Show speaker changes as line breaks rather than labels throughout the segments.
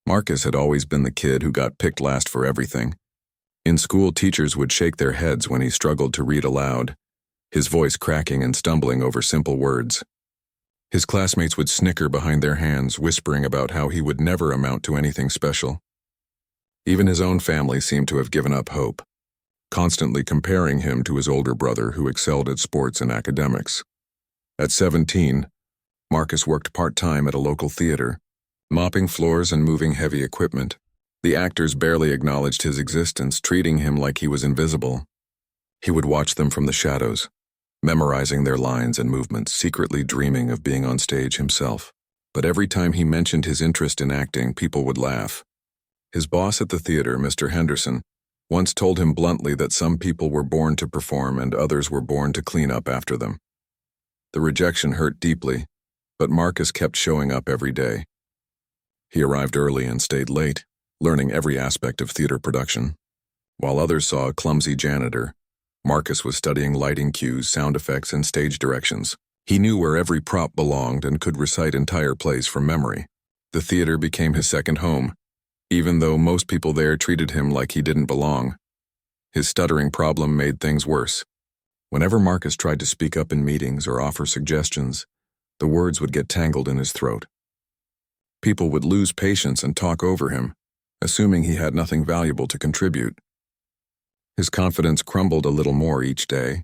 Marcus had always been the kid who got picked last for everything. In school, teachers would shake their heads when he struggled to read aloud, his voice cracking and stumbling over simple words. His classmates would snicker behind their hands, whispering about how he would never amount to anything special. Even his own family seemed to have given up hope, constantly comparing him to his older brother who excelled at sports and academics. At 17, Marcus worked part-time at a local theater, mopping floors and moving heavy equipment. The actors barely acknowledged his existence, treating him like he was invisible. He would watch them from the shadows, memorizing their lines and movements, secretly dreaming of being on stage himself. But every time he mentioned his interest in acting, people would laugh. His boss at the theater, Mr. Henderson, once told him bluntly that some people were born to perform and others were born to clean up after them. The rejection hurt deeply, but Marcus kept showing up every day. He arrived early and stayed late, learning every aspect of theater production. While others saw a clumsy janitor, Marcus was studying lighting cues, sound effects, and stage directions. He knew where every prop belonged and could recite entire plays from memory. The theater became his second home, even though most people there treated him like he didn't belong. His stuttering problem made things worse. Whenever Marcus tried to speak up in meetings or offer suggestions, the words would get tangled in his throat. People would lose patience and talk over him, assuming he had nothing valuable to contribute. His confidence crumbled a little more each day,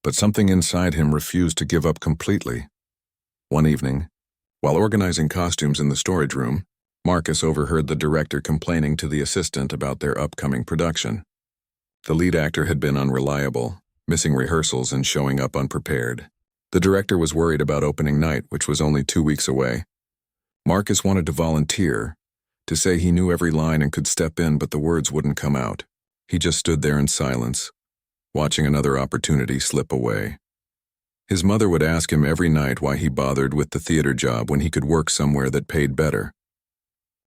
but something inside him refused to give up completely. One evening, while organizing costumes in the storage room, Marcus overheard the director complaining to the assistant about their upcoming production. The lead actor had been unreliable, missing rehearsals and showing up unprepared. The director was worried about opening night, which was only 2 weeks away. Marcus wanted to volunteer, to say he knew every line and could step in, but the words wouldn't come out. He just stood there in silence, watching another opportunity slip away. His mother would ask him every night why he bothered with the theater job when he could work somewhere that paid better.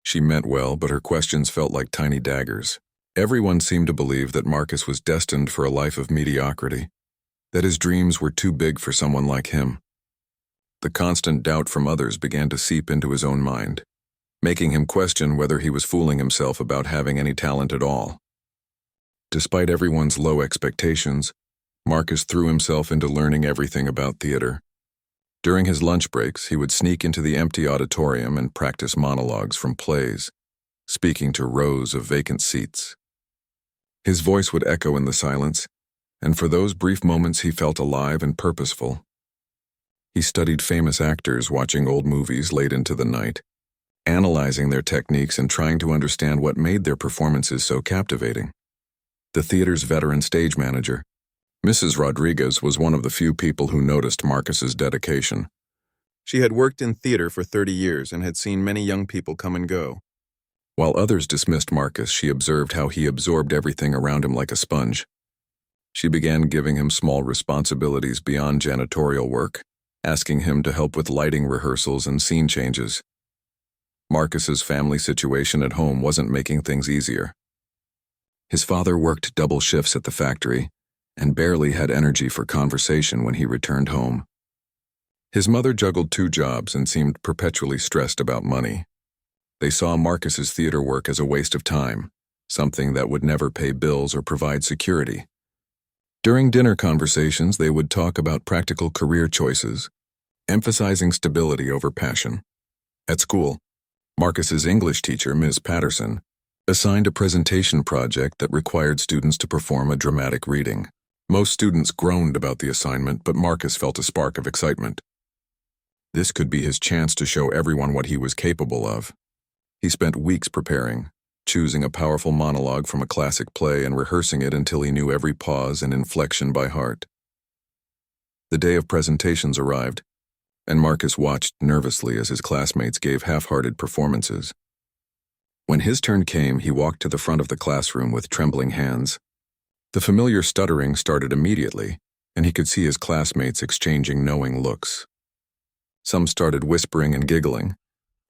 She meant well, but her questions felt like tiny daggers. Everyone seemed to believe that Marcus was destined for a life of mediocrity, that his dreams were too big for someone like him. The constant doubt from others began to seep into his own mind, making him question whether he was fooling himself about having any talent at all. Despite everyone's low expectations, Marcus threw himself into learning everything about theater. During his lunch breaks, he would sneak into the empty auditorium and practice monologues from plays, speaking to rows of vacant seats. His voice would echo in the silence, and for those brief moments he felt alive and purposeful. He studied famous actors, watching old movies late into the night, analyzing their techniques and trying to understand what made their performances so captivating. The theater's veteran stage manager, Mrs. Rodriguez, was one of the few people who noticed Marcus's dedication. She had worked in theater for 30 years and had seen many young people come and go. While others dismissed Marcus, she observed how he absorbed everything around him like a sponge. She began giving him small responsibilities beyond janitorial work, asking him to help with lighting rehearsals and scene changes. Marcus's family situation at home wasn't making things easier. His father worked double shifts at the factory and barely had energy for conversation when he returned home. His mother juggled 2 jobs and seemed perpetually stressed about money. They saw Marcus's theater work as a waste of time, something that would never pay bills or provide security. During dinner conversations, they would talk about practical career choices, emphasizing stability over passion. At school, Marcus's English teacher, Ms. Patterson, assigned a presentation project that required students to perform a dramatic reading. Most students groaned about the assignment, but Marcus felt a spark of excitement. This could be his chance to show everyone what he was capable of. He spent weeks preparing, choosing a powerful monologue from a classic play and rehearsing it until he knew every pause and inflection by heart. The day of presentations arrived, and Marcus watched nervously as his classmates gave half-hearted performances. When his turn came, he walked to the front of the classroom with trembling hands. The familiar stuttering started immediately, and he could see his classmates exchanging knowing looks. Some started whispering and giggling,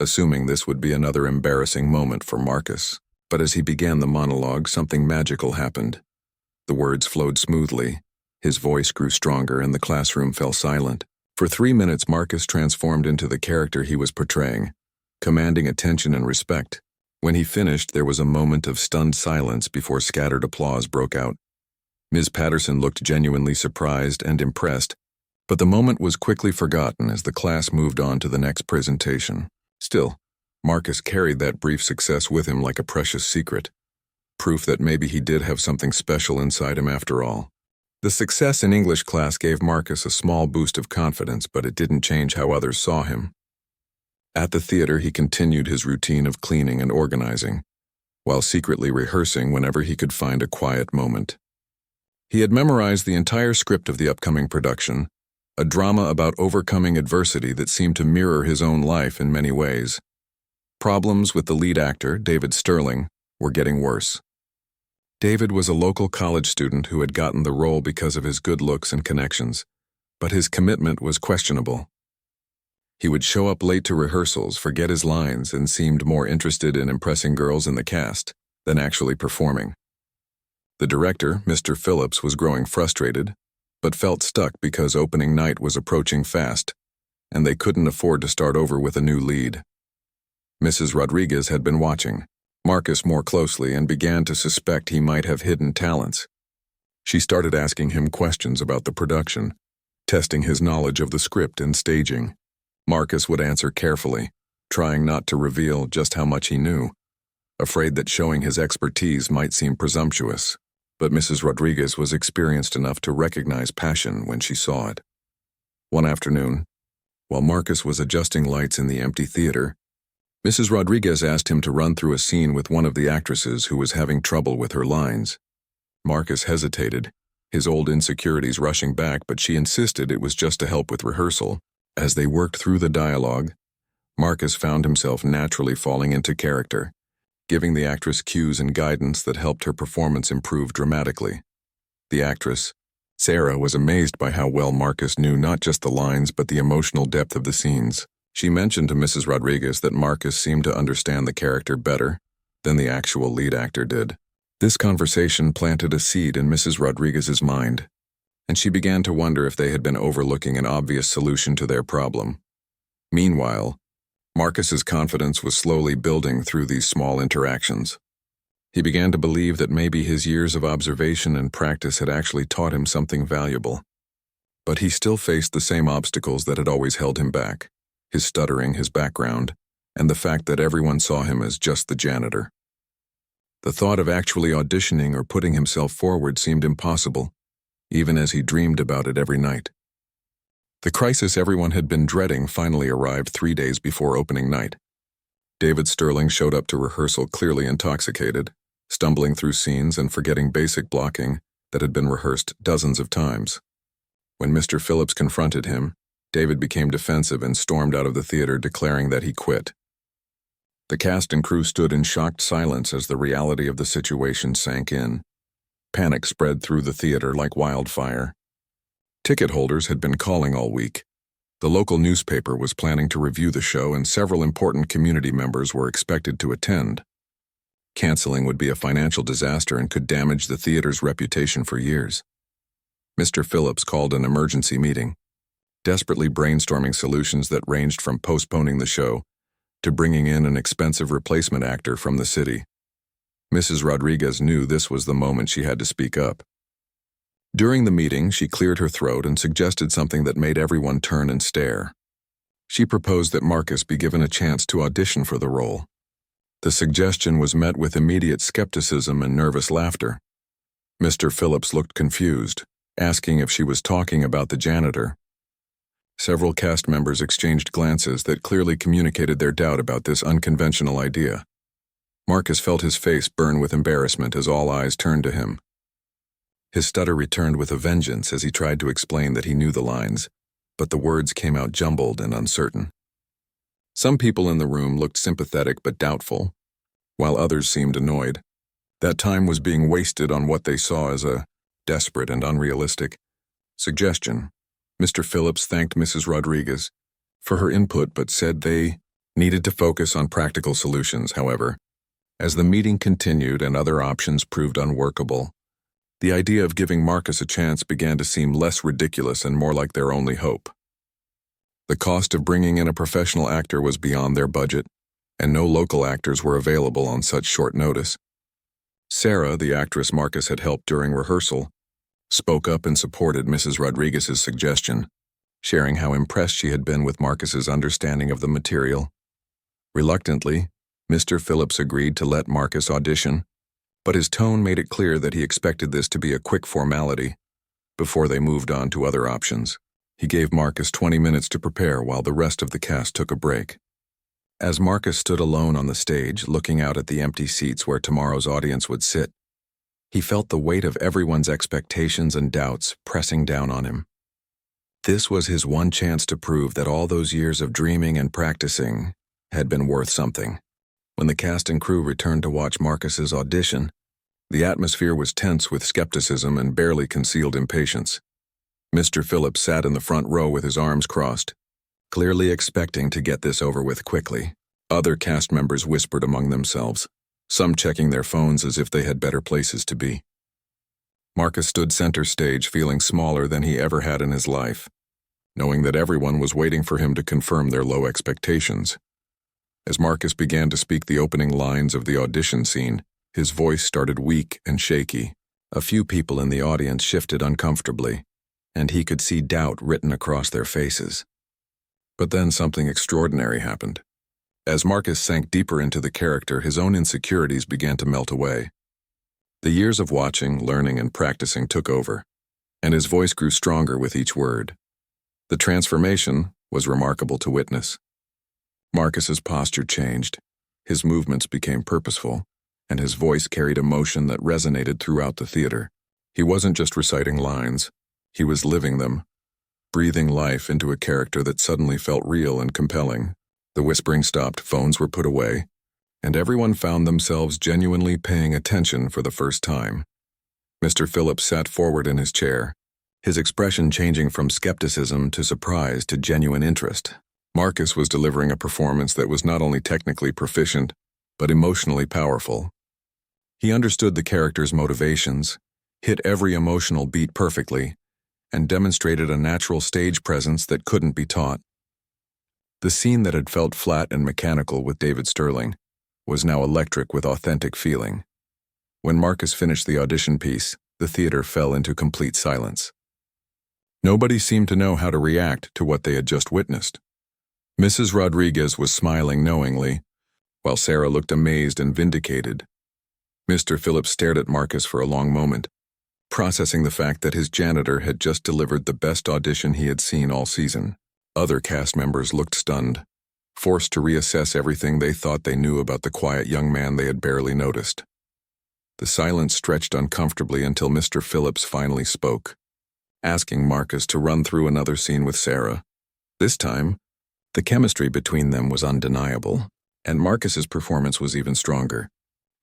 assuming this would be another embarrassing moment for Marcus. But as he began the monologue, something magical happened. The words flowed smoothly, his voice grew stronger, and the classroom fell silent. For 3 minutes, Marcus transformed into the character he was portraying, commanding attention and respect. When he finished, there was a moment of stunned silence before scattered applause broke out. Ms. Patterson looked genuinely surprised and impressed, but the moment was quickly forgotten as the class moved on to the next presentation. Still, Marcus carried that brief success with him like a precious secret, proof that maybe he did have something special inside him after all. The success in English class gave Marcus a small boost of confidence, but it didn't change how others saw him. At the theater, he continued his routine of cleaning and organizing, while secretly rehearsing whenever he could find a quiet moment. He had memorized the entire script of the upcoming production, a drama about overcoming adversity that seemed to mirror his own life in many ways. Problems with the lead actor, David Sterling, were getting worse. David was a local college student who had gotten the role because of his good looks and connections, but his commitment was questionable. He would show up late to rehearsals, forget his lines, and seemed more interested in impressing girls in the cast than actually performing. The director, Mr. Phillips, was growing frustrated, but felt stuck because opening night was approaching fast, and they couldn't afford to start over with a new lead. Mrs. Rodriguez had been watching Marcus more closely and began to suspect he might have hidden talents. She started asking him questions about the production, testing his knowledge of the script and staging. Marcus would answer carefully, trying not to reveal just how much he knew, afraid that showing his expertise might seem presumptuous. But Mrs. Rodriguez was experienced enough to recognize passion when she saw it. One afternoon, while Marcus was adjusting lights in the empty theater, Mrs. Rodriguez asked him to run through a scene with one of the actresses who was having trouble with her lines. Marcus hesitated, his old insecurities rushing back, but she insisted it was just to help with rehearsal. As they worked through the dialogue, Marcus found himself naturally falling into character, giving the actress cues and guidance that helped her performance improve dramatically. The actress, Sarah, was amazed by how well Marcus knew not just the lines but the emotional depth of the scenes. She mentioned to Mrs. Rodriguez that Marcus seemed to understand the character better than the actual lead actor did. This conversation planted a seed in Mrs. Rodriguez's mind, and she began to wonder if they had been overlooking an obvious solution to their problem. Meanwhile, Marcus's confidence was slowly building through these small interactions. He began to believe that maybe his years of observation and practice had actually taught him something valuable. But he still faced the same obstacles that had always held him back: his stuttering, his background, and the fact that everyone saw him as just the janitor. The thought of actually auditioning or putting himself forward seemed impossible, even as he dreamed about it every night. The crisis everyone had been dreading finally arrived 3 days before opening night. David Sterling showed up to rehearsal clearly intoxicated, stumbling through scenes and forgetting basic blocking that had been rehearsed dozens of times. When Mr. Phillips confronted him, David became defensive and stormed out of the theater, declaring that he quit. The cast and crew stood in shocked silence as the reality of the situation sank in. Panic spread through the theater like wildfire. Ticket holders had been calling all week. The local newspaper was planning to review the show, and several important community members were expected to attend. Canceling would be a financial disaster and could damage the theater's reputation for years. Mr. Phillips called an emergency meeting, desperately brainstorming solutions that ranged from postponing the show to bringing in an expensive replacement actor from the city. Mrs. Rodriguez knew this was the moment she had to speak up. During the meeting, she cleared her throat and suggested something that made everyone turn and stare. She proposed that Marcus be given a chance to audition for the role. The suggestion was met with immediate skepticism and nervous laughter. Mr. Phillips looked confused, asking if she was talking about the janitor. Several cast members exchanged glances that clearly communicated their doubt about this unconventional idea. Marcus felt his face burn with embarrassment as all eyes turned to him. His stutter returned with a vengeance as he tried to explain that he knew the lines, but the words came out jumbled and uncertain. Some people in the room looked sympathetic but doubtful, while others seemed annoyed. That time was being wasted on what they saw as a desperate and unrealistic suggestion. Mr. Phillips thanked Mrs. Rodriguez for her input but said they needed to focus on practical solutions. However, as the meeting continued and other options proved unworkable, the idea of giving Marcus a chance began to seem less ridiculous and more like their only hope. The cost of bringing in a professional actor was beyond their budget, and no local actors were available on such short notice. Sarah, the actress Marcus had helped during rehearsal, spoke up and supported Mrs. Rodriguez's suggestion, sharing how impressed she had been with Marcus's understanding of the material. Reluctantly, Mr. Phillips agreed to let Marcus audition, but his tone made it clear that he expected this to be a quick formality before they moved on to other options. He gave Marcus 20 minutes to prepare while the rest of the cast took a break. As Marcus stood alone on the stage, looking out at the empty seats where tomorrow's audience would sit, he felt the weight of everyone's expectations and doubts pressing down on him. This was his one chance to prove that all those years of dreaming and practicing had been worth something. When the cast and crew returned to watch Marcus's audition, the atmosphere was tense with skepticism and barely concealed impatience. Mr. Phillips sat in the front row with his arms crossed, clearly expecting to get this over with quickly. Other cast members whispered among themselves, some checking their phones as if they had better places to be. Marcus stood center stage feeling smaller than he ever had in his life, knowing that everyone was waiting for him to confirm their low expectations. As Marcus began to speak the opening lines of the audition scene, his voice started weak and shaky. A few people in the audience shifted uncomfortably, and he could see doubt written across their faces. But then something extraordinary happened. As Marcus sank deeper into the character, his own insecurities began to melt away. The years of watching, learning, and practicing took over, and his voice grew stronger with each word. The transformation was remarkable to witness. Marcus's posture changed, his movements became purposeful, and his voice carried emotion that resonated throughout the theater. He wasn't just reciting lines, he was living them, breathing life into a character that suddenly felt real and compelling. The whispering stopped, phones were put away, and everyone found themselves genuinely paying attention for the first time. Mr. Phillips sat forward in his chair, his expression changing from skepticism to surprise to genuine interest. Marcus was delivering a performance that was not only technically proficient, but emotionally powerful. He understood the character's motivations, hit every emotional beat perfectly, and demonstrated a natural stage presence that couldn't be taught. The scene that had felt flat and mechanical with David Sterling was now electric with authentic feeling. When Marcus finished the audition piece, the theater fell into complete silence. Nobody seemed to know how to react to what they had just witnessed. Mrs. Rodriguez was smiling knowingly, while Sarah looked amazed and vindicated. Mr. Phillips stared at Marcus for a long moment, processing the fact that his janitor had just delivered the best audition he had seen all season. Other cast members looked stunned, forced to reassess everything they thought they knew about the quiet young man they had barely noticed. The silence stretched uncomfortably until Mr. Phillips finally spoke, asking Marcus to run through another scene with Sarah. This time, the chemistry between them was undeniable, and Marcus's performance was even stronger.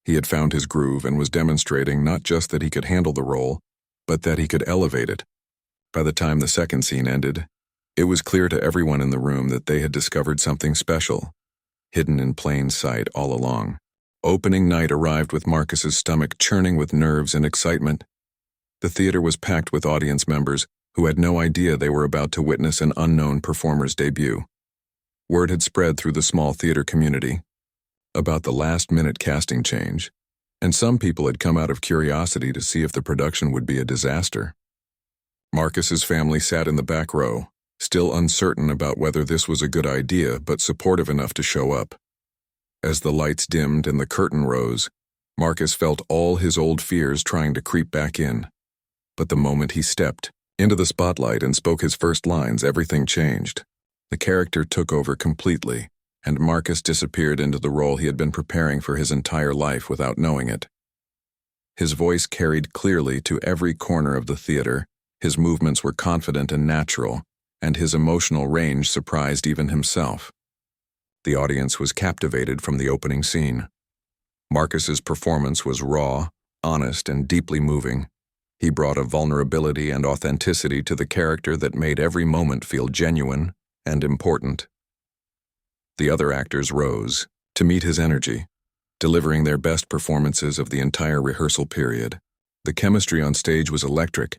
He had found his groove and was demonstrating not just that he could handle the role, but that he could elevate it. By the time the second scene ended, it was clear to everyone in the room that they had discovered something special, hidden in plain sight all along. Opening night arrived with Marcus's stomach churning with nerves and excitement. The theater was packed with audience members who had no idea they were about to witness an unknown performer's debut. Word had spread through the small theater community about the last-minute casting change, and some people had come out of curiosity to see if the production would be a disaster. Marcus's family sat in the back row, still uncertain about whether this was a good idea but supportive enough to show up. As the lights dimmed and the curtain rose, Marcus felt all his old fears trying to creep back in. But the moment he stepped into the spotlight and spoke his first lines, everything changed. The character took over completely, and Marcus disappeared into the role he had been preparing for his entire life without knowing it. His voice carried clearly to every corner of the theater, his movements were confident and natural, and his emotional range surprised even himself. The audience was captivated from the opening scene. Marcus's performance was raw, honest, and deeply moving. He brought a vulnerability and authenticity to the character that made every moment feel genuine and important. The other actors rose to meet his energy, delivering their best performances of the entire rehearsal period. The chemistry on stage was electric,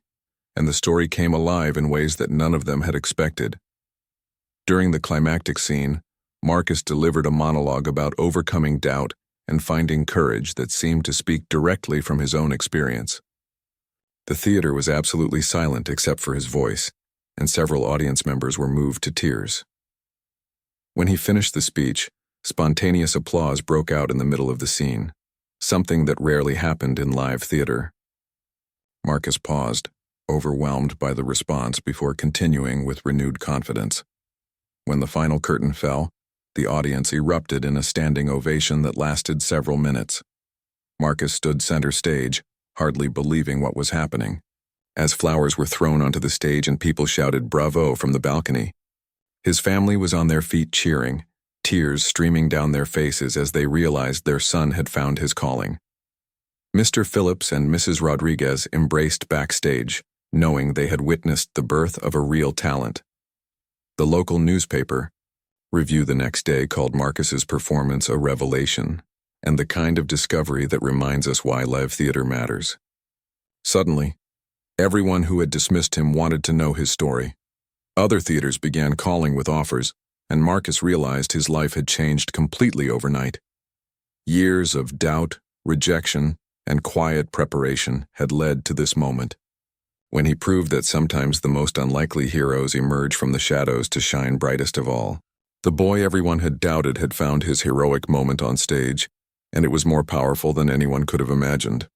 and the story came alive in ways that none of them had expected. During the climactic scene, Marcus delivered a monologue about overcoming doubt and finding courage that seemed to speak directly from his own experience. The theater was absolutely silent except for his voice, and several audience members were moved to tears. When he finished the speech, spontaneous applause broke out in the middle of the scene, something that rarely happened in live theater. Marcus paused, overwhelmed by the response before continuing with renewed confidence. When the final curtain fell, the audience erupted in a standing ovation that lasted several minutes. Marcus stood center stage, hardly believing what was happening, as flowers were thrown onto the stage and people shouted "Bravo" from the balcony. His family was on their feet cheering, tears streaming down their faces as they realized their son had found his calling. Mr. Phillips and Mrs. Rodriguez embraced backstage, knowing they had witnessed the birth of a real talent. The local newspaper, Review the next day, called Marcus's performance a revelation, and the kind of discovery that reminds us why live theater matters. Suddenly, everyone who had dismissed him wanted to know his story. Other theaters began calling with offers, and Marcus realized his life had changed completely overnight. Years of doubt, rejection, and quiet preparation had led to this moment, when he proved that sometimes the most unlikely heroes emerge from the shadows to shine brightest of all. The boy everyone had doubted had found his heroic moment on stage, and it was more powerful than anyone could have imagined.